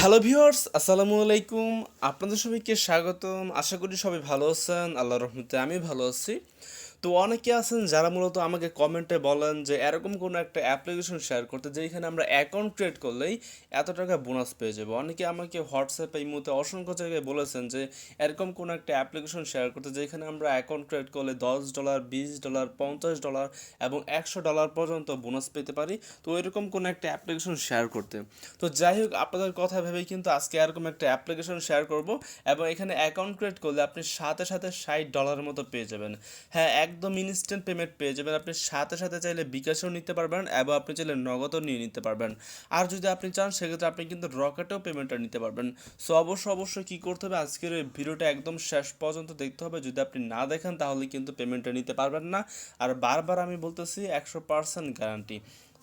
Hello viewers, আসসালামু আলাইকুম। আপনাদের সবাইকে স্বাগতম। আশা করি সবাই ভালো আছেন। আল্লাহর রহমতে আমি ভালো আছি। তো অনেকে আছেন যারা মূলত আমাকে কমেন্টে বলেন যে এরকম কোনো একটা অ্যাপ্লিকেশন শেয়ার করতে, যেখানে আমরা অ্যাকাউন্ট ক্রিয়েট করলেই এত টাকা বোনাস পেয়ে যাবো। অনেকে আমাকে হোয়াটসঅ্যাপে এই মুহূর্তে অসংখ্য জায়গায় বলেছেন যে এরকম কোনো একটা অ্যাপ্লিকেশন শেয়ার করতে, যেখানে আমরা অ্যাকাউন্ট ক্রিয়েট করলে $10, $20, $50 এবং $100 পর্যন্ত বোনাস পেতে পারি। তো এরকম কোনো একটা অ্যাপ্লিকেশন শেয়ার করতে। তো যাই হোক, আপনাদের কথা ভেবেই কিন্তু আজকে এরকম একটা অ্যাপ্লিকেশন শেয়ার করব। এবং এখানে অ্যাকাউন্ট ক্রিয়েট করলে আপনি সাথে সাথে $60 মতো পেয়ে যাবেন। হ্যাঁ, একদম ইনস্ট্যান্ট পেমেন্ট পেয়ে যাবেন। আপনি সাথে সাথে চাইলে বিকাশও নিতে পারবেন এবং আপনি চাইলে নগদও নিয়ে নিতে পারবেন। আর যদি আপনি চান সেক্ষেত্রে আপনি কিন্তু রকেটেও পেমেন্টটা নিতে পারবেন। সো অবশ্যই কী করতে হবে, আজকের এই ভিডিওটা একদম শেষ পর্যন্ত দেখতে হবে। যদি আপনি না দেখেন তাহলে কিন্তু পেমেন্টটা নিতে পারবেন না। আর বারবার আমি বলতেছি 100% গ্যারান্টি।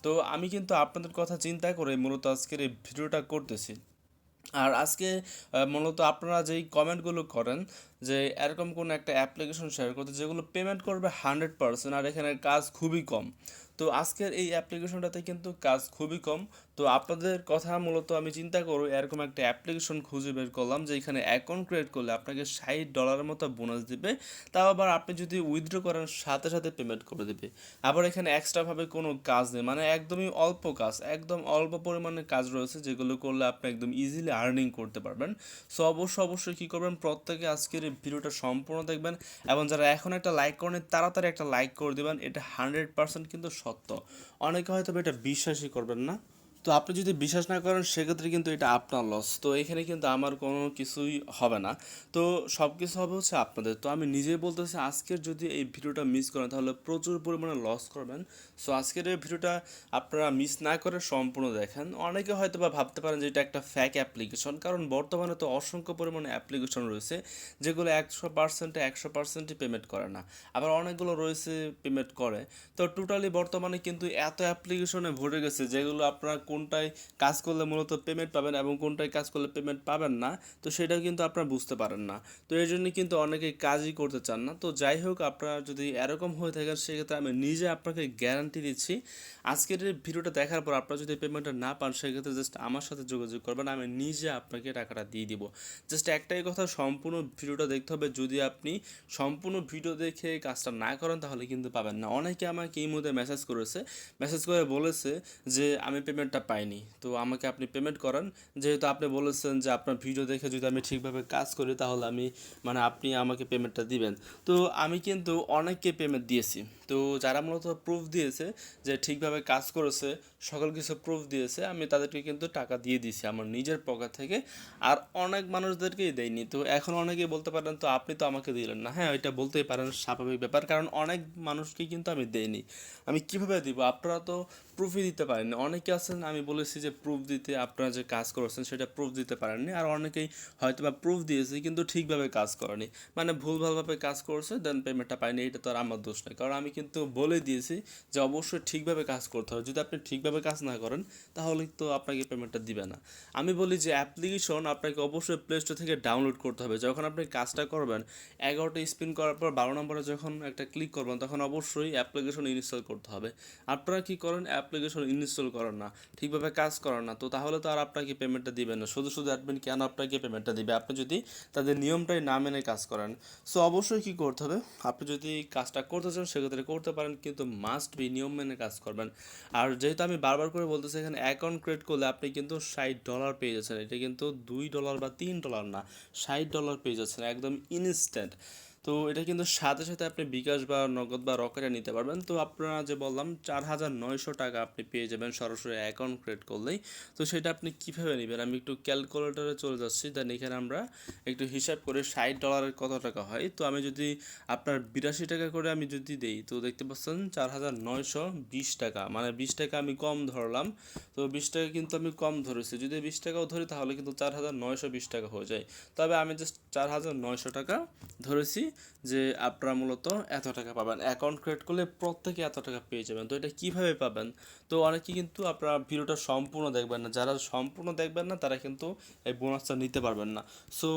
তো আমি কিন্তু আপনাদের কথা চিন্তা করে মূলত আজকের এই ভিডিওটা করতেছি। আর আজকে মূলত আপনারা যেই কমেন্টগুলো করেন যে এরকম কোনো একটা অ্যাপ্লিকেশন শেয়ার করতে যেগুলো পেমেন্ট করবে 100%, আর এখানে কাজ খুবই কম। তো আজকের এই অ্যাপ্লিকেশনটাতে কিন্তু কাজ খুবই কম। তো আপনাদের কথা মূলত আমি চিন্তা করব, এরকম একটা অ্যাপ্লিকেশন খুঁজে বের করলাম যে এখানে অ্যাকাউন্ট ক্রিয়েট করলে আপনাকে $60 মতো বোনাস দিবে। তাও আবার আপনি যদি উইথড্র করেন সাথে সাথে পেমেন্ট করে দেবে। আবার এখানে এক্সট্রাভাবে কোনো কাজ নেই, মানে একদমই অল্প কাজ, একদম অল্প পরিমাণে কাজ রয়েছে যেগুলো করলে আপনি একদম ইজিলি আর্নিং করতে পারবেন। সো অবশ্যই কী করবেন, প্রত্যেকে আজকের এই ভিডিওটা সম্পূর্ণ দেখবেন। এবং যারা এখন একটা লাইক করেন তাড়াতাড়ি একটা লাইক করে দেবেন। এটা 100% কিন্তু সত্য। অনেকে হয়তো এটা বিশ্বাসই করবেন না। তো আপনি যদি বিশ্বাস না করেন সেক্ষেত্রে কিন্তু এটা আপনার লস। তো এখানে কিন্তু আমার কোনো কিছুই হবে না। তো সব কিছু হবে হচ্ছে আপনাদের। তো আমি নিজেই বলতেছি, আজকের যদি এই ভিডিওটা মিস করেন তাহলে প্রচুর পরিমাণে লস করবেন। সো আজকের এই ভিডিওটা আপনারা মিস না করে সম্পূর্ণ দেখেন। অনেকে হয়তো বা ভাবতে পারেন যে এটা একটা ফ্যাক অ্যাপ্লিকেশন, কারণ বর্তমানে তো অসংখ্য পরিমাণে অ্যাপ্লিকেশন রয়েছে যেগুলো 100%-100%ই পেমেন্ট করে না। আবার অনেকগুলো রয়েছে পেমেন্ট করে। তো টোটালি বর্তমানে কিন্তু এত অ্যাপ্লিকেশনে ভরে গেছে যেগুলো আপনারা কোনটায় কাজ করলে মূলত পেমেন্ট পাবেন এবং কোনটায় কাজ করলে পেমেন্ট পাবেন না, তো সেটাও কিন্তু আপনারা বুঝতে পারেন না। তো এই জন্য কিন্তু অনেকেই কাজই করতে চান না। তো যাই হোক, আপনারা যদি এরকম হয়ে থাকেন সেক্ষেত্রে আমি নিজে আপনাকে গ্যারান্টি দিচ্ছি, আজকের এই ভিডিওটা দেখার পর আপনারা যদি পেমেন্টটা না পান সেক্ষেত্রে জাস্ট আমার সাথে যোগাযোগ করবেন, আমি নিজে আপনাকে টাকাটা দিয়ে দিব। জাস্ট একটাই কথা, সম্পূর্ণ ভিডিওটা দেখতে হবে। যদি আপনি সম্পূর্ণ ভিডিও দেখে কাজটা না করেন তাহলে কিন্তু পাবেন না। অনেকে আমাকে এই মুহূর্তে মেসেজ করে বলেছে যে আমি পেমেন্টটা পাইনি, তো আমাকে আপনি পেমেন্ট করান। যেহেতু আপনি বলেছেন যে আপনার ভিডিও দেখে যদি আমি ঠিকভাবে কাজ করি তাহলে আমি, মানে আপনি আমাকে পেমেন্টটা দিবেন। তো আমি কিন্তু অনেককে পেমেন্ট দিয়েছি। তো যারা মূলত প্রুফ দিয়েছে যে ঠিকভাবে কাজ করেছে, সকল কিছু প্রুফ দিয়েছে, আমি তাদেরকে কিন্তু টাকা দিয়ে দিয়েছি আমার নিজের পকেট থেকে। আর অনেক মানুষদেরকেই দেয়নি। তো এখন অনেকেই বলতে পারেন তো আপনি তো আমাকে দিলেন না। হ্যাঁ, এটা বলতেই পারেন, স্বাভাবিক ব্যাপার, কারণ অনেক মানুষকে কিন্তু আমি দেইনি। আমি কিভাবে দিব, আপনারা তো প্রুফই দিতে পারেননি। অনেকে আছেন আমি বলেছি যে প্রুফ দিতে, আপনারা যে কাজ করেছেন সেটা প্রুফ দিতে পারেননি। আর অনেকেই হয়তো বা প্রুফ দিয়েছে কিন্তু ঠিকভাবে কাজ করেনি, মানে ভুলভালভাবে কাজ করছে, দেন পেমেন্টটা পায়নি। এটা তো আর আমার দোষ নয়, কারণ আমি কিন্তু বলে দিয়েছি যে অবশ্যই ঠিকভাবে কাজ করতে হবে। যদি আপনি ঠিকভাবে কাজ না করেন তাহলে তো আপনাকে পেমেন্টটা দিবে না। আমি বলি যে অ্যাপ্লিকেশন আপনাকে অবশ্যই প্লে স্টোর থেকে ডাউনলোড করতে হবে। যখন আপনি কাজটা করবেন 11টা স্পিন করার পর 12 নম্বরে যখন একটা ক্লিক করবেন তখন অবশ্যই অ্যাপ্লিকেশন ইনস্টল করতে হবে। আপনারা কী করেন, অ্যাপ্লিকেশন ইনস্টল করেন না, ঠিকভাবে কাজ করেন না, তো তাহলে তো আর আপনাকে পেমেন্টটা দিবেন না। শুধু অ্যাডমিন কেন আপনাকে পেমেন্টটা দিবে আপনি যদি তাদের নিয়মটাই না মেনে কাজ করেন? সো অবশ্যই কী করতে হবে, আপনি যদি কাজটা করতে চান সেক্ষেত্রে করতে পারেন, কিন্তু মাস্ট বি নিয়ম মেনে কাজ করবেন। আর যেহেতু আমি বারবার করে বলতেছি, এখানে অ্যাকাউন্ট ক্রিয়েট করলে আপনি কিন্তু $60 পেয়ে যাচ্ছেন। এটা কিন্তু $2 বা $3 না, $60 পেয়ে যাচ্ছেন একদম ইনস্ট্যান্ট। তো এটা কিন্তু সাথে সাথে আপনি বিকাশ বা নগদ বা রকেটে নিতে পারবেন। তো আপনারা যে বললাম 4,900 টাকা আপনি পেয়ে যাবেন সরাসরি অ্যাকাউন্ট ক্রিয়েট করলেই। তো সেটা আপনি কীভাবে নেবেন, আমি একটু ক্যালকুলেটরে চলে যাচ্ছি, দেন এখানে আমরা একটু হিসাব করে $60 কত টাকা হয়। তো আমি যদি আপনার 82 টাকা করে আমি যদি দেই, তো দেখতে পাচ্ছেন 4,920 টাকা, মানে 20 টাকা আমি কম ধরলাম। তো 20 টাকা কিন্তু আমি কম ধরেছি, যদি 20 টাকাও ধরি তাহলে কিন্তু 4,920 টাকা হয়ে যায়। তবে আমি জাস্ট 4,900 টাকা ধরেছি যে আপনারা মূলত এত টাকা পাবেন অ্যাকাউন্ট ক্রিয়েট করলে, প্রত্যেকে এত টাকা পেয়ে যাবেন। তো এটা কীভাবে পাবেন, তো অনেকেই কিন্তু আপনারা ভিডিওটা সম্পূর্ণ দেখবেন না। যারা সম্পূর্ণ দেখবেন না তারা কিন্তু এই বোনাসটা নিতে পারবেন না। সো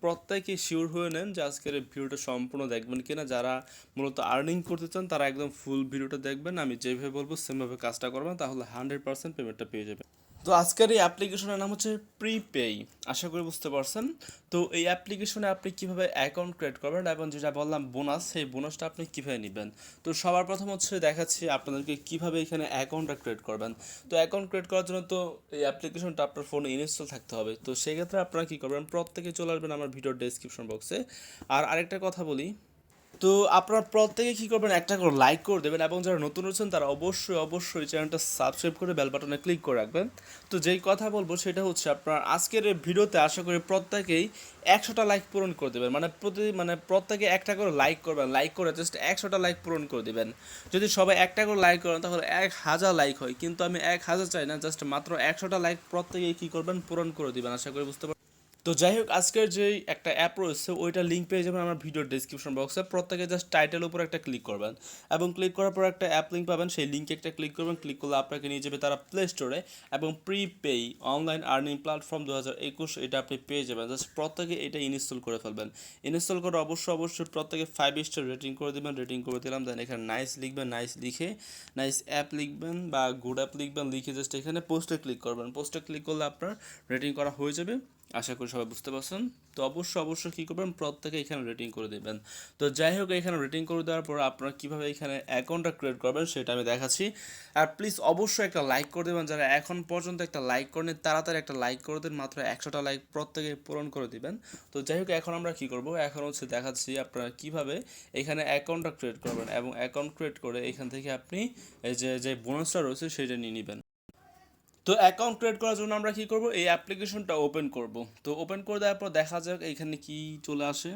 প্রত্যেকে শিওর হয়ে নেন যে আজকের এই ভিডিওটা সম্পূর্ণ দেখবেন কিনা। যারা মূলত আর্নিং করতে চান তারা একদম ফুল ভিডিওটা দেখবেন, আমি যেভাবে বলবো সেমভাবে কাজটা করবেন, তাহলে 100% পেমেন্টটা পেয়ে যাবেন। তো আজকের এই অ্যাপ্লিকেশনের নাম হচ্ছে প্রিপেই। আশা করি বুঝতে পারছেন। তো এই অ্যাপ্লিকেশনে আপনি কিভাবে অ্যাকাউন্ট ক্রিয়েট করবেন এবং যেটা বললাম বোনাস, সেই বোনাসটা আপনি কিভাবে নেবেন। তো সবার প্রথম হচ্ছে দেখাচ্ছি আপনাদেরকে কিভাবে এখানে অ্যাকাউন্টটা ক্রিয়েট করবেন। তো অ্যাকাউন্ট ক্রিয়েট করার জন্য তো এই অ্যাপ্লিকেশনটা আপনার ফোনে ইনস্টল থাকতে হবে। তো সেক্ষেত্রে আপনারা কী করবেন, প্রত্যেকে চলে আসবেন আমার ভিডিওর ডেসক্রিপশন বক্সে। আর আরেকটা কথা বলি, তো আপনারা প্রত্যেকে কী করবেন, একটা করে লাইক করে দেবেন এবং যারা নতুন রয়েছেন তারা অবশ্যই চ্যানেলটা সাবস্ক্রাইব করে বেল বাটনে ক্লিক করে রাখবেন। তো যেই কথা বলবো সেটা হচ্ছে আপনার আজকের এই ভিডিওতে আশা করি প্রত্যেকেই 100টা লাইক পূরণ করে দেবেন, মানে প্রত্যেকে একটা করে লাইক করবেন, লাইক করে জাস্ট 100টা লাইক পূরণ করে দেবেন। যদি সবাই একটা করে লাইক করেন তাহলে 1000 লাইক হয়, কিন্তু আমি 1000 চাই না, জাস্ট মাত্র 100টা লাইক প্রত্যেকেই কী করবেন, পূরণ করে দেবেন। আশা করি বুঝতে পারবেন। তো যাই হোক, আজকের যে একটা অ্যাপ রয়েছে ওইটা লিঙ্ক পেয়ে যাবেন আমার ভিডিওর ডিসক্রিপশন বক্সে। প্রত্যেকে জাস্ট টাইটেলের উপর একটা ক্লিক করবেন এবং ক্লিক করার পর একটা অ্যাপ লিঙ্ক পাবেন, সেই লিঙ্কে একটা ক্লিক করবেন। ক্লিক করলে আপনাকে নিয়ে যাবে তারা প্লে স্টোরে এবং প্রিপেই অনলাইন আর্নিং প্ল্যাটফর্ম 2021 এটা আপনি পেয়ে যাবেন। জাস্ট প্রত্যেকে এটা ইনস্টল করে ফেলবেন। ইনস্টল করে অবশ্যই প্রত্যেকে 5 স্টার রেটিং করে দেবেন। রেটিং করে দিলাম, দেন এখানে নাইস লিখবেন, নাইস লিখে নাইস অ্যাপ লিখবেন বা গুড অ্যাপ লিখবেন, লিখে জাস্ট এখানে পোস্টে ক্লিক করবেন। পোস্টে ক্লিক করলে আপনার রেটিং করা হয়ে যাবে। আশা করি সবাই বুঝতে পারছেন। তো অবশ্যই কী করবেন, প্রত্যেকে এখানে রেটিং করে দেবেন। তো যাই হোক, এখানে রেটিং করে দেওয়ার পর আপনারা কীভাবে এখানে অ্যাকাউন্টটা ক্রিয়েট করবেন সেটা আমি দেখাচ্ছি। আর প্লিজ অবশ্যই একটা লাইক করে দেবেন, যারা এখন পর্যন্ত একটা লাইক করেন তাড়াতাড়ি একটা লাইক করে দেন, মাত্র 100টা লাইক প্রত্যেকে পূরণ করে দিবেন। তো যাই হোক, এখন আমরা কী করব, এখন হচ্ছে দেখাচ্ছি আপনারা কীভাবে এখানে অ্যাকাউন্টটা ক্রিয়েট করবেন এবং অ্যাকাউন্ট ক্রিয়েট করে এখান থেকে আপনি এই যে বোনাসটা রয়েছে সেটা নিয়ে নেবেন। তো অ্যাকাউন্ট ক্রিয়েট করার জন্য আমরা কী করব, এই অ্যাপ্লিকেশনটা ওপেন করব। তো ওপেন করে দেওয়ার পর দেখা যাক এখানে কি চলে আসে।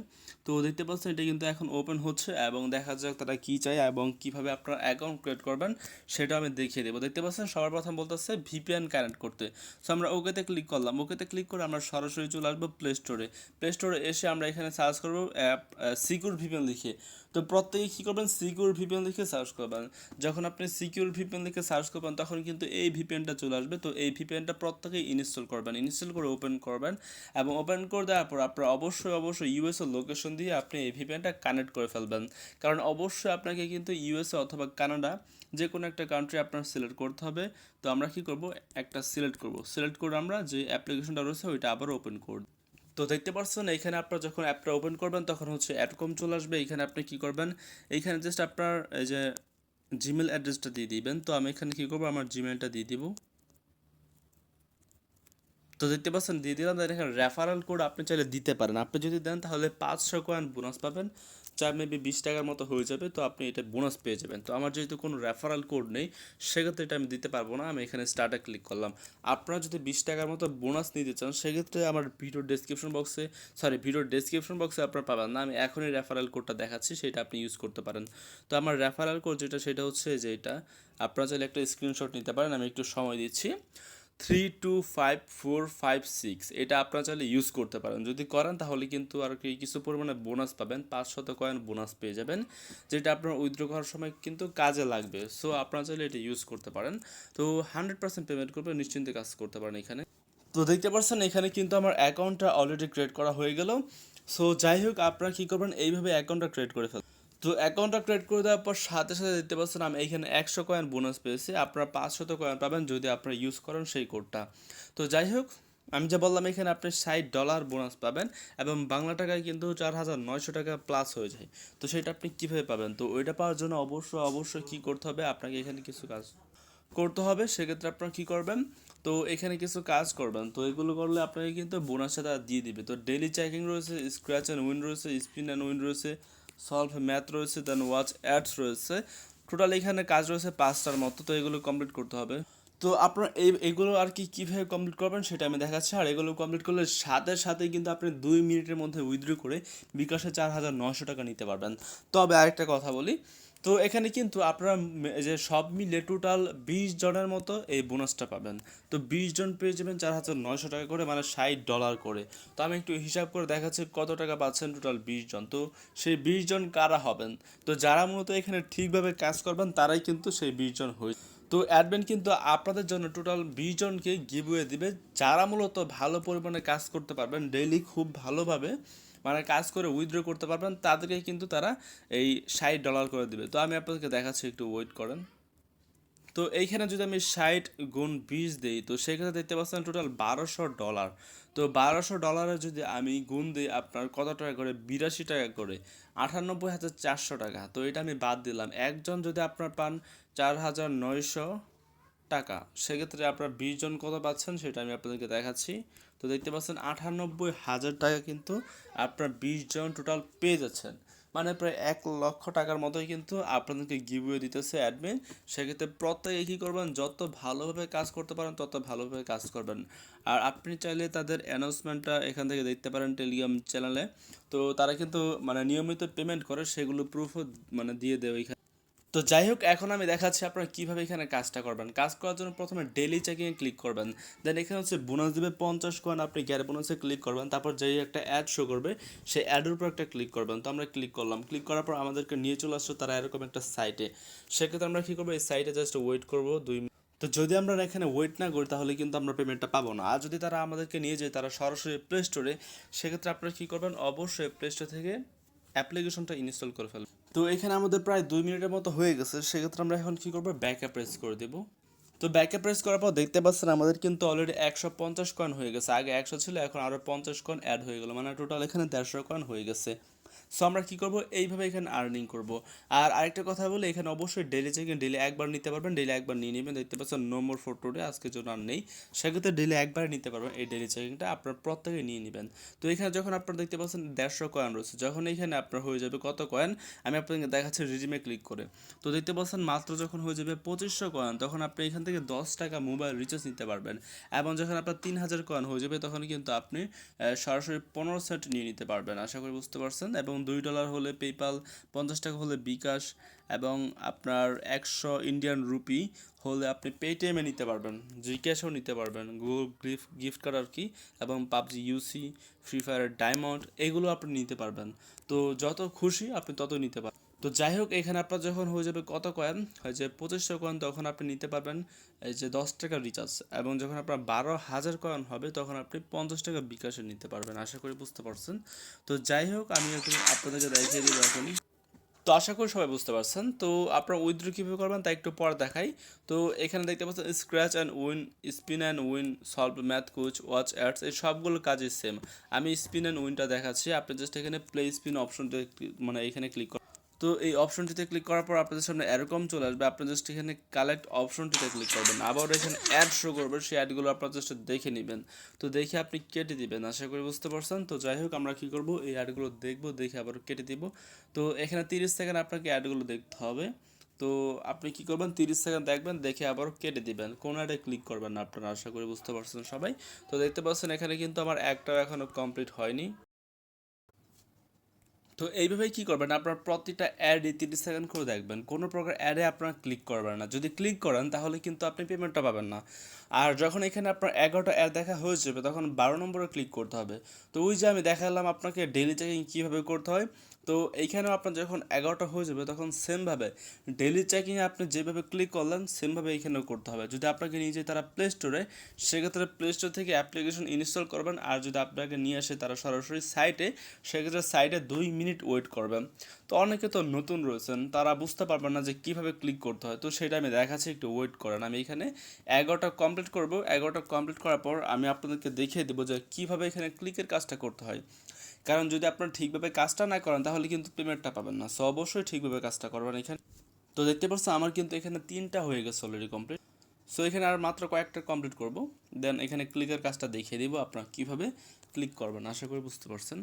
তো দেখতে পাচ্ছেন এটা কিন্তু এখন ওপেন হচ্ছে এবং দেখা যাক তারা কী চায় এবং কীভাবে আপনারা অ্যাকাউন্ট ক্রিয়েট করবেন সেটা আমি দেখিয়ে দেবো। দেখতে পাচ্ছেন সবার প্রথম বলতেছে ভিপিএন কানেক্ট করতে। সো আমরা ওকেতে ক্লিক করলাম। ওকেতে ক্লিক করে আমরা সরাসরি চলে আসবো প্লে স্টোরে। প্লে স্টোরে এসে আমরা এখানে সার্চ করবো অ্যাপ সিকিউর ভিপিএন লিখে। তো প্রত্যেকে কী করবেন, সিকিউর ভিপিএন লিখে সার্চ করবেন। যখন আপনি সিকিউর ভিপিএন লিখে সার্চ করবেন তখন কিন্তু এই ভিপিএনটা চলে আসবে। তো এই ভিপিএনটা প্রত্যেকেই ইনস্টল করবেন, ইনস্টল করে ওপেন করবেন এবং ওপেন করে দেওয়ার পর আপনারা অবশ্যই ইউএসএ লোকেশন দিয়ে আপনি এই ভিপিএনটা কানেক্ট করে ফেলবেন। কারণ অবশ্যই আপনাকে কিন্তু ইউএসএ অথবা কানাডা যে কোনো একটা কান্ট্রি আপনার সিলেক্ট করতে হবে। তো আমরা কী করব, একটা সিলেক্ট করে আমরা যে অ্যাপ্লিকেশনটা রয়েছে ওইটা আবার ওপেন করব। তো দেখতে পাচ্ছেন এখানে আপনার যখন অ্যাপটা ওপেন করবেন তখন হচ্ছে এরকম চলে আসবে। এখানে আপনি কী করবেন, এইখানে জাস্ট আপনার এই যে জিমেল অ্যাড্রেসটা দিয়ে দিবেন। তো আমি এখানে কী করবো, আমার জিমেলটা দিয়ে দিব। তো দেখতে পাচ্ছেন দিয়ে দিলাম। দেন এখানে রেফারেল কোড আপনি চাইলে দিতে পারেন। আপনি যদি দেন তাহলে 500 কয়েন বোনাস পাবেন, যা মেবি 20 টাকার মতো হয়ে যাবে। তো আপনি এটা বোনাস পেয়ে যাবেন। তো আমার যেহেতু কোনো রেফারেল কোড নেই সেক্ষেত্রে এটা আমি দিতে পারবো না। আমি এখানে স্টার্টে ক্লিক করলাম। আপনারা যদি 20 টাকার মতো বোনাস নিতে চান সেক্ষেত্রে আমার ভিডিওর ডেসক্রিপশন বক্সে আপনারা পাবেন না। আমি এখনই রেফারেল কোডটা দেখাচ্ছি, সেটা আপনি ইউজ করতে পারেন। তো আমার রেফারেল কোড যেটা সেটা হচ্ছে যে এটা, আপনারা চাইলে একটা স্ক্রিনশট নিতে পারেন। আমি একটু সময় দিচ্ছি। 325456 এটা আপনারা চাইলে ইউজ করতে পারেন। যদি করেন তাহলে কিন্তু আর কি কিছু পরিমাণে বোনাস পাবেন, 500 কয়েন বোনাস পেয়ে যাবেন, যেটা আপনার উইথড্র করার সময় কিন্তু কাজে লাগবে। সো আপনারা চাইলে এটা ইউজ করতে পারেন। তো 100% পেমেন্ট করবে, নিশ্চিন্তে কাজ করতে পারেন এখানে। তো দেখতে পাচ্ছেন এখানে কিন্তু আমার অ্যাকাউন্টটা অলরেডি ক্রিয়েট করা হয়ে গেল। সো যাই হোক, আপনারা কী করবেন, এইভাবে অ্যাকাউন্টটা ক্রিয়েট করে ফেলবেন। তো অ্যাকাউন্টটা ক্রিয়েট করে দেওয়ার পর সাথে দেখতে পাচ্ছেন আমি এখানে 100 কয়েন বোনাস পেয়েছি। আপনারা 500 কয়েন পাবেন যদি আপনারা ইউজ করেন সেই কোডটা। তো যাই হোক, আমি যা বললাম এখানে আপনি $60 বোনাস পাবেন এবং বাংলা টাকায় কিন্তু 4900 টাকা প্লাস হয়ে যায়। তো সেটা আপনি কীভাবে পাবেন, তো ওইটা পাওয়ার জন্য অবশ্যই কী করতে হবে, আপনাকে এখানে কিছু কাজ করতে হবে। সেক্ষেত্রে আপনারা কী করবেন, তো এখানে কিছু কাজ করবেন। তো এগুলো করলে আপনাকে কিন্তু বোনাসটা তারা দিয়ে দিবে। তো ডেইলি চেকিং রয়েছে, স্ক্র্যাচ অ্যান্ড উইন রয়েছে, স্পিন অ্যান্ড উইন রয়েছে, সলভ ম্যাথ রয়েছে, দেন ওয়াচ অ্যাডস রয়েছে। টোটাল এখানে কাজ রয়েছে 5টার মতো। তো এগুলো কমপ্লিট করতে হবে। তো আপনারা এগুলো আর কি কীভাবে কমপ্লিট করবেন সেটা আমি দেখাচ্ছি। আর এগুলো কমপ্লিট করলে সাথে কিন্তু আপনি 2 মিনিটের মধ্যে উইথড্র করে বিকাশে 4900 টাকা নিতে পারবেন। তবে আরেকটা কথা বলি, তো এখানে কিন্তু আপনারা যে সব মিলে টোটাল 20 জনের মতো এই বোনাসটা পাবেন। তো 20 জন পেয়ে যাবেন 4900 টাকা করে, মানে $60 করে। তো আমি একটু হিসাব করে দেখাচ্ছি কত টাকা পাচ্ছেন টোটাল 20 জন। তো সেই 20 জন কারা হবেন, তো যারা মূলত এখানে ঠিকভাবে কাজ করবেন তারাই কিন্তু সেই 20 জন হয়ে। তো অ্যাডমিন কিন্তু আপনাদের জন্য টোটাল 20 জনকে গিভওয়ে দিবে, যারা মূলত ভালো পরিমাণে কাজ করতে পারবেন, ডেইলি খুব ভালোভাবে মানে কাজ করে উইথড্র করতে পারবেন, তাদেরকে কিন্তু তারা এই $60 করে দিবে। তো আমি আপনাদেরকে দেখাচ্ছি, একটু ওয়েট করেন। তো এইখানে যদি আমি 60 × 20 দিই, তো সেখানে দেখতে পাচ্ছেন টোটাল $1200। তো $1200 যদি আমি গুণ দিই আপনার কত টাকা করে, 82 টাকা করে, 98,400 টাকা। তো এটা আমি বাদ দিলাম। একজন যদি আপনার পান 4,900 টাকা, সেক্ষেত্রে আপনার 20 জন কত পাচ্ছেন সেটা আমি আপনাদেরকে দেখাচ্ছি। তো দেখতে পাচ্ছেন 98,000 টাকা কিন্তু আপনার 20 জন টোটাল পেয়ে যাচ্ছেন। মানে প্রায় 1 লক্ষ টাকার মতোই কিন্তু আপনাদেরকে গিভওয়ে দিতেছে অ্যাডমিন। সেক্ষেত্রে প্রত্যেকে কী করবেন, যত ভালোভাবে কাজ করতে পারেন তত ভালোভাবে কাজ করবেন। আর আপনি চাইলে তাদের অ্যানাউন্সমেন্টটা এখান থেকে দেখতে পারেন টেলিগ্রাম চ্যানেলে। তো তারা কিন্তু মানে নিয়মিত পেমেন্ট করে, সেগুলো প্রুফও মানে দিয়ে দেয় ওইখানে। তো যাই হোক, এখন আমি দেখাচ্ছি আপনারা কীভাবে এখানে কাজটা করবেন। কাজ করার জন্য প্রথমে ডেইলি চেকিংয়ে ক্লিক করবেন, দেন এখানে হচ্ছে বোনাস দেবে 50 কয়েন, আপনি গ্যার বোনাসে ক্লিক করবেন, তারপর যেই একটা অ্যাড শো করবে সেই অ্যাডের উপর একটা ক্লিক করবেন। তো আমরা ক্লিক করলাম, ক্লিক করার পর আমাদেরকে নিয়ে চলে আসছে তারা এরকম একটা সাইটে। সেক্ষেত্রে আমরা কী করবো, এই সাইটে জাস্ট ওয়েট করবো 2 মিনিট। তো যদি আমরা এখানে ওয়েট না করি তাহলে কিন্তু আমরা পেমেন্টটা পাবো না। আর যদি তারা আমাদেরকে নিয়ে যায় তারা সরাসরি প্লে স্টোরে, সেক্ষেত্রে আপনারা কী করবেন, অবশ্যই প্লে স্টোর থেকে অ্যাপ্লিকেশনটা ইনস্টল করে ফেলবেন। তো এখানে আমাদের প্রায় 2 মিনিটের মতো হয়ে গেছে। সেক্ষেত্রে আমরা এখন কী করবো, ব্যাকআপ প্রেস করে দেবো। তো ব্যাকআপ প্রেস করার পর দেখতে পাচ্ছেন আমাদের কিন্তু অলরেডি 150 কয়েন হয়ে গেছে। আগে 100 ছিল, এখন আরও 50 কয়েন অ্যাড হয়ে গেলো, মানে টোটাল এখানে 150 কয়েন হয়ে গেছে। সো আমরা কী করবো, এইভাবে এখানে আর্নিং করব। আর আরেকটা কথা বলে, এখানে অবশ্যই ডেলি চেকিং ডেলি একবার নিতে পারবেন, ডেলি একবার নিয়ে নেবেন। দেখতে পাচ্ছেন নো মোর ফর টুডে, আজকের জন্য আর নেই। সেক্ষেত্রে ডেলি একবার নিতে পারবেন, এই ডেলি চেকিংটা আপনার প্রত্যেকে নিয়ে নেবেন। তো এখানে যখন আপনারা দেখতে পাচ্ছেন 150 কয়েন রয়েছে, যখন এখানে আপনার হয়ে যাবে কত কয়েন, আমি আপনাকে দেখাচ্ছি রিডিমে ক্লিক করে। তো দেখতে পাচ্ছেন মাত্র যখন হয়ে যাবে 2500 কয়েন, তখন আপনি এখান থেকে 10 টাকা মোবাইল রিচার্জ নিতে পারবেন। এবং যখন আপনার 3000 কয়েন হয়ে যাবে, তখন কিন্তু আপনি সরাসরি 15 সেন্ট নিয়ে নিতে পারবেন। আশা করি বুঝতে পারছেন। এবং $2 হলে পেপ্যাল, 50 টাকা হলে বিকাশ, এবং আপনার 100 ইন্ডিয়ান রুপি হলে আপনি পেটিএমে নিতে পারবেন, জিক্যাশও নিতে পারবেন, গুগল গিফট কার্ড আর কি, এবং পাবজি ইউসি, ফ্রি ফায়ারের ডায়মন্ড, এগুলো আপনি নিতে পারবেন। তো যত খুশি আপনি তত নিতে পারবেন। তো যাই হোক, এখানে আপনার যখন হয়ে যাবে কত কয়েন, হয় যে 2500 কয়েন, তখন আপনি নিতে পারবেন এই যে 10 টাকা রিচার্জ। এবং যখন আপনার 12,000 কয়েন হবে, তখন আপনি 50 টাকা বিকাশে নিতে পারবেন। আশা করি বুঝতে পারছেন। তো যাই হোক, আমি এখন আপনাদেরকে দেখিয়ে দিব এখন। তো আশা করি সবাই বুঝতে পারছেন। তো আপনারা উইথড্র কীভাবে করবেন তা একটু পরে দেখাই। তো এখানে দেখতে পাচ্ছেন scratch and win, spin and win, solve math coach, watch ads, এই সবগুলো কাজই সেম। আমি স্পিন অ্যান্ড উইনটা দেখাচ্ছি। আপনি জাস্ট এখানে প্লে স্পিন অপশনটা মানে এখানে ক্লিক করুন। তো এই অপশনটিতে ক্লিক করার পর আপনাদের সামনে এরকম চলে আসবে। আপনি জাস্ট এখানে কালেক্ট অপশনটিতে ক্লিক করবেন, আবার এখানে অ্যাড শো করবে, সেই অ্যাডগুলো আপনারা জাস্ট দেখে নেবেন। তো দেখে আপনি কেটে দিবেন। আশা করি বুঝতে পারছেন। তো যাই হোক, আমরা কী করবো, এই অ্যাডগুলো দেখবো, দেখে আবার কেটে দিব। তো এখানে 30 সেকেন্ড আপনাকে অ্যাডগুলো দেখতে হবে। তো আপনি কী করবেন, 30 সেকেন্ড দেখবেন, দেখে আবার কেটে দিবেন, কোনো অ্যাডে ক্লিক করবেন না আপনারা। আশা করি বুঝতে পারছেন সবাই। তো দেখতে পাচ্ছেন এখানে কিন্তু আমার একটাও এখনও কমপ্লিট হয়নি। তো এইভাবেই কী করবেন, আপনার প্রতিটা অ্যাডে 30 সেকেন্ড করে দেখবেন, কোনো প্রকার অ্যাডে আপনারা ক্লিক করবেন না। যদি ক্লিক করেন তাহলে কিন্তু আপনি পেমেন্টটা পাবেন না। আর যখন এখানে আপনার 11টা অ্যাড দেখা হয়ে যাবে, তখন 12 নম্বরে ক্লিক করতে হবে। তো ওই যে আমি দেখালাম আপনাকে ডেলি চেকিং কীভাবে করতে হয়। তো এইখানেও আপনার যখন 11টা হয়ে যাবে, তখন সেমভাবে ডেলি চেকিংয়ে আপনি যেভাবে ক্লিক করলেন সেমভাবে এইখানেও করতে হবে। যদি আপনাকে নিয়ে যায় তারা প্লে স্টোরে, সেক্ষেত্রে প্লে স্টোর থেকে অ্যাপ্লিকেশন ইনস্টল করবেন। আর যদি আপনাকে নিয়ে আসে তারা সরাসরি সাইটে, সেক্ষেত্রে সাইটে 2 মিনিট ওয়েট করবেন। তো অনেকে তো নতুন রয়েছেন, তারা বুঝতে পারবেন না যে কীভাবে ক্লিক করতে হয়। তো সেটা আমি দেখাচ্ছি, একটু ওয়েট করেন। আমি এখানে 11টা কমপ্লিট করব। 11টা কমপ্লিট করার পর আমি আপনাদেরকে দেখিয়ে দেবো যে কীভাবে এখানে ক্লিকের কাজটা করতে হয়। কারণ যদি আপনারা ঠিকভাবে কাজটা না করেন তাহলে কিন্তু পেমেন্টটা পাবেন না। সো অবশ্যই ঠিকভাবে কাজটা করবেন এখানে। তো দেখতে পাচ্ছেন আমার কিন্তু এখানে 3টা হয়ে গেছে অলরেডি কমপ্লিট। সো এখানে আর মাত্র কয়েকটা কমপ্লিট করব, দেন এখানে ক্লিকের কাজটা দেখিয়ে দিব আপনারা কীভাবে ক্লিক করবেন। আশা করি বুঝতে পারছেন।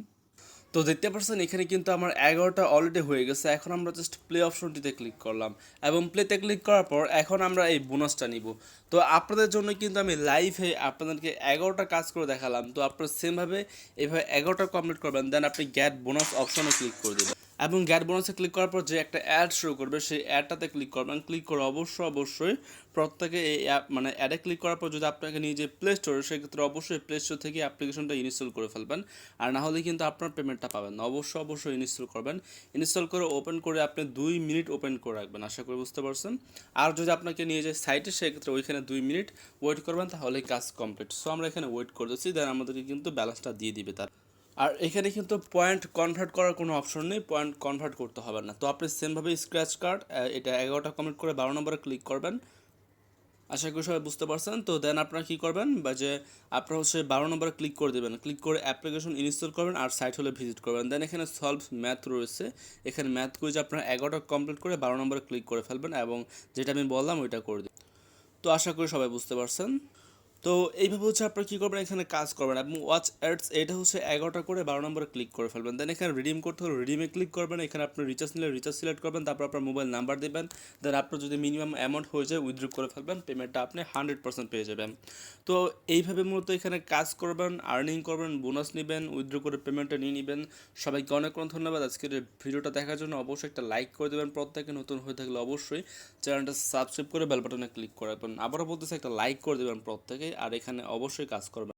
তো দেখতে পাচ্ছেন এখানে কিন্তু আমার 11টা অলরেডি হয়ে গেছে। এখন আমরা জাস্ট প্লে অপশনটিতে ক্লিক করলাম, এবং প্লেতে ক্লিক করার পর এখন আমরা এই বোনাসটা নিব। তো আপনাদের জন্য কিন্তু আমি লাইভে আপনাদেরকে 11টা কাজ করে দেখালাম। তো আপনারা সেমভাবে এইভাবে 11টা কমপ্লিট করবেন, দেন আপনি গেট বোনাস অপশনে ক্লিক করে দেবেন। এবং গেট বোনাসে ক্লিক করার পর যে একটা অ্যাড শো করবে, সেই অ্যাডটাতে ক্লিক করবেন। ক্লিক করে অবশ্যই প্রত্যেকে এই অ্যাপ মানে অ্যাডে ক্লিক করার পর যদি আপনাকে নিয়ে যে প্লে স্টোরে, সেক্ষেত্রে অবশ্যই প্লে স্টোর থেকে অ্যাপ্লিকেশনটা ইনস্টল করে ফেলবেন। আর না হলে কিন্তু আপনার পেমেন্টটা পাবেন না। অবশ্যই ইনস্টল করবেন। ইনস্টল করে ওপেন করে আপনি 2 মিনিট ওপেন করে রাখবেন। আশা করি বুঝতে পারছেন। আর যদি আপনাকে নিয়ে যায় সাইটে, সেক্ষেত্রে ওইখানে 2 মিনিট ওয়েট করবেন, তাহলে কাজ কমপ্লিট। সো আমরা এখানে ওয়েট করতেছি, দেন আমাদেরকে কিন্তু ব্যালেন্সটা দিয়ে দিবে তার। আর এখানে কিন্তু পয়েন্ট কনভার্ট করার কোনো অপশন নেই, পয়েন্ট কনভার্ট করতে হবে না। তো আপনি সেমভাবে স্ক্র্যাচ কার্ড, এটা 11টা কমপ্লিট করে 12 নম্বরে ক্লিক করবেন। আশা করি সবাই বুঝতে পারছেন। তো দেন আপনারা কী করবেন, বা যে আপনারা হচ্ছে 12 নম্বরে ক্লিক করে দেবেন, ক্লিক করে অ্যাপ্লিকেশন ইনস্টল করবেন আর সাইট হলে ভিজিট করবেন। দেন এখানে সলভ ম্যাথ রয়েছে, এখানে ম্যাথ কুইজ আপনারা 11টা কমপ্লিট করে 12 নম্বরে ক্লিক করে ফেলবেন এবং যেটা আমি বললাম ওইটা করে দিন। তো আশা করি সবাই বুঝতে পারছেন। তো এইভাবে হচ্ছে আপনারা কী করবেন, এখানে কাজ করবেন এবং ওয়াচ অ্যাডস এটা হচ্ছে 11টা করে 12 নম্বরে ক্লিক করে ফেলবেন। দেন এখানে রিডিম করতে হলে রিডিমে ক্লিক করবেন, এখানে আপনি রিচার্জ নিলে রিচার্জ সিলেক্ট করবেন, তারপর আপনার মোবাইল নাম্বার দেবেন। দেন আপনার যদি মিনিমাম অ্যামাউন্ট হয়ে যায় উইথড্র করে ফেলবেন, পেমেন্টটা আপনি 100% পেয়ে যাবেন। তো এইভাবে মূলত এখানে কাজ করবেন, আর্নিং করবেন, বোনাস নেবেন, উইথড্র করে পেমেন্টটা নিয়ে নেবেন। সবাইকে অনেক অনেক ধন্যবাদ আজকের এই ভিডিওটা দেখার জন্য। অবশ্যই একটা লাইক করে দেবেন, প্রত্যেকে নতুন হয়ে থাকলে অবশ্যই চ্যানেলটা সাবস্ক্রাইব করে বেল বাটনে ক্লিক করে রাখবেন। আবারও বলতেছি একটা লাইক করে দেবেন প্রত্যেকেই, আর এখানে অবশ্যই কাজ করবেন।